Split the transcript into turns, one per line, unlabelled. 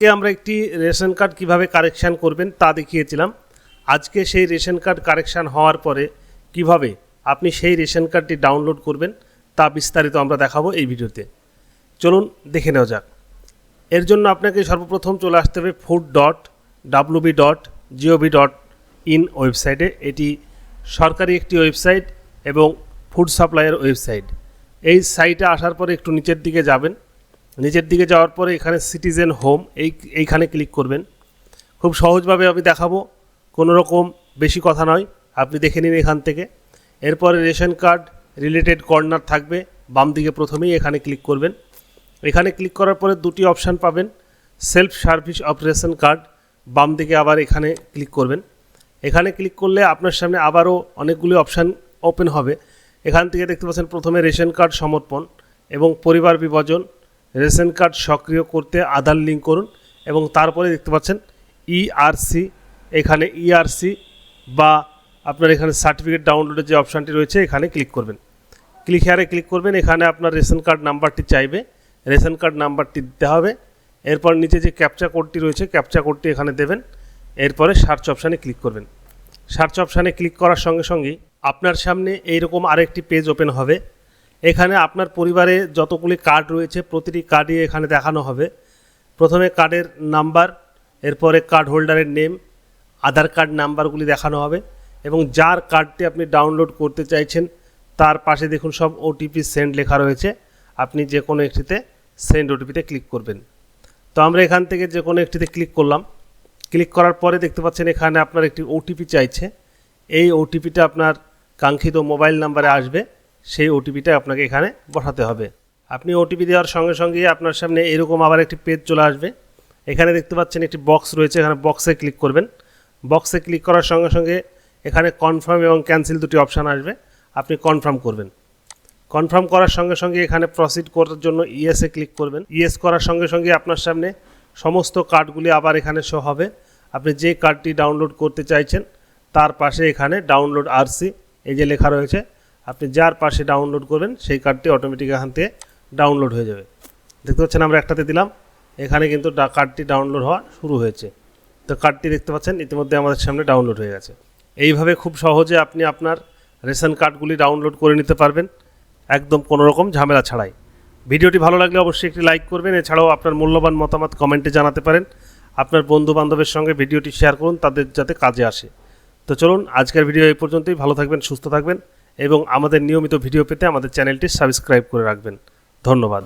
আমরা একটি ration card কিভাবে কারেকশান করবেন তা দেখিয়েছিলাম। আজকে সেই রেশন কার্ড কারেকশান হওয়ার পরে কিভাবে আপনি সেই রেশন কার্ডটি ডাউনলোড করবেন তা বিস্তারিত আমরা দেখাবো এই ভিডিওতে। চলুন দেখে নেওয়া যাক। এর জন্য আপনাকে সর্বপ্রথম চলে আসতে হবে food.wb.gov.in ওয়েবসাইটে। এটি সরকারি একটি ওয়েবসাইট এবং ফুড সাপ্লাইয়ের ওয়েবসাইট। এই সাইটে আসার পরে একটু নিচের দিকে যাবেন। নিচের দিকে যাওয়ার পরে এখানে সিটিজেন হোম এইখানে ক্লিক করবেন। খুব সহজভাবে আমি দেখাবো, কোনো রকম বেশি কথা নয়, আপনি দেখে নিন এখান থেকে। এরপরে রেশন কার্ড রিলেটেড কর্নার থাকবে বাম দিকে, প্রথমেই এখানে ক্লিক করবেন। এখানে ক্লিক করার পরে দুটি অপশান পাবেন, self service of ration card, বাম দিকে আবার এখানে ক্লিক করবেন। এখানে ক্লিক করলে আপনার সামনে আবারও অনেকগুলি অপশান ওপেন হবে। এখান থেকে দেখতে পাচ্ছেন প্রথমে রেশন কার্ড সমর্পণ এবং পরিবার বিভাজন, রেশন কার্ড সক্রিয় করতে আধার লিঙ্ক করুন এবং তারপরে দেখতে পাচ্ছেন ইআরসি। এখানে ইআরসি বা আপনার এখানে সার্টিফিকেট ডাউনলোডের যে অপশানটি রয়েছে এখানে ক্লিক করবেন। হেয়ারে ক্লিক করবেন। এখানে আপনার রেশন কার্ড নাম্বারটি চাইবে, রেশন কার্ড নাম্বারটি দিতে হবে। এরপর নিচে যে ক্যাপচা কোডটি রয়েছে ক্যাপচা কোডটি এখানে দেবেন। এরপরে সার্চ অপশানে ক্লিক করবেন। সার্চ অপশানে ক্লিক করার সঙ্গে সঙ্গেই আপনার সামনে এইরকম আরেকটি পেজ ওপেন হবে। এখানে আপনার পরিবারে যতগুলি কার্ড রয়েছে প্রতিটি কার্ডই এখানে দেখানো হবে। প্রথমে কার্ডের নাম্বার, এরপরে কার্ড হোল্ডারের নেম, আধার কার্ড নাম্বারগুলি দেখানো হবে এবং যার কার্ডটি আপনি ডাউনলোড করতে চাইছেন তার পাশে দেখুন সব ওটিপি সেন্ড লেখা রয়েছে। আপনি যে কোনো একটিতে সেন্ড ওটিপিতে ক্লিক করবেন। তো আমরা এখান থেকে যে কোনো একটিতে ক্লিক করলাম। ক্লিক করার পরে দেখতে পাচ্ছেন এখানে আপনার একটি ওটিপি চাইছে। এই ওটিপিটা আপনার কাঙ্ক্ষিত মোবাইল নাম্বারে আসবে, সেই ওটিপিটা আপনাকে এখানে বসাতে হবে। আপনি ওটিপি দেওয়ার সঙ্গে সঙ্গেই আপনার সামনে এরকম আবার একটি পেজ চলে আসবে। এখানে দেখতে পাচ্ছেন একটি বক্স রয়েছে, এখানে বক্সে ক্লিক করবেন। বক্সে ক্লিক করার সঙ্গে সঙ্গে এখানে কনফার্ম এবং ক্যান্সেল দুটি অপশান আসবে, আপনি কনফার্ম করবেন। কনফার্ম করার সঙ্গে সঙ্গে এখানে প্রসিড করার জন্য ইয়েসে ক্লিক করবেন। ইয়েস করার সঙ্গে সঙ্গে আপনার সামনে সমস্ত কার্ডগুলি আবার এখানে শো হবে। আপনি যে কার্ডটি ডাউনলোড করতে চাইছেন তার পাশে এখানে ডাউনলোড আরসি এই যে লেখা রয়েছে, আপনি যার পাশে ডাউনলোড করবেন সেই কার্ডটি অটোমেটিক এখান থেকে ডাউনলোড হয়ে যাবে। দেখতে পাচ্ছেন আমরা একটাতে দিলাম, এখানে কিন্তু কার্ডটি ডাউনলোড হওয়া শুরু হয়েছে। তো কার্ডটি দেখতে পাচ্ছেন ইতিমধ্যে আমাদের সামনে ডাউনলোড হয়ে গেছে। এইভাবে খুব সহজে আপনি আপনার রেশন কার্ডগুলি ডাউনলোড করে নিতে পারবেন, একদম কোনো রকম ঝামেলা ছাড়াই। ভিডিওটি ভালো লাগলে অবশ্যই একটি লাইক করবেন। এছাড়াও আপনার মূল্যবান মতামত কমেন্টে জানাতে পারেন। আপনার বন্ধু বান্ধবের সঙ্গে ভিডিওটি শেয়ার করুন, তাদের যাতে কাজে আসে। তো চলুন আজকের ভিডিও এই পর্যন্তই। ভালো থাকবেন, সুস্থ থাকবেন এবং আমাদের নিয়মিত ভিডিও পেতে আমাদের চ্যানেলটি সাবস্ক্রাইব করে রাখবেন। ধন্যবাদ।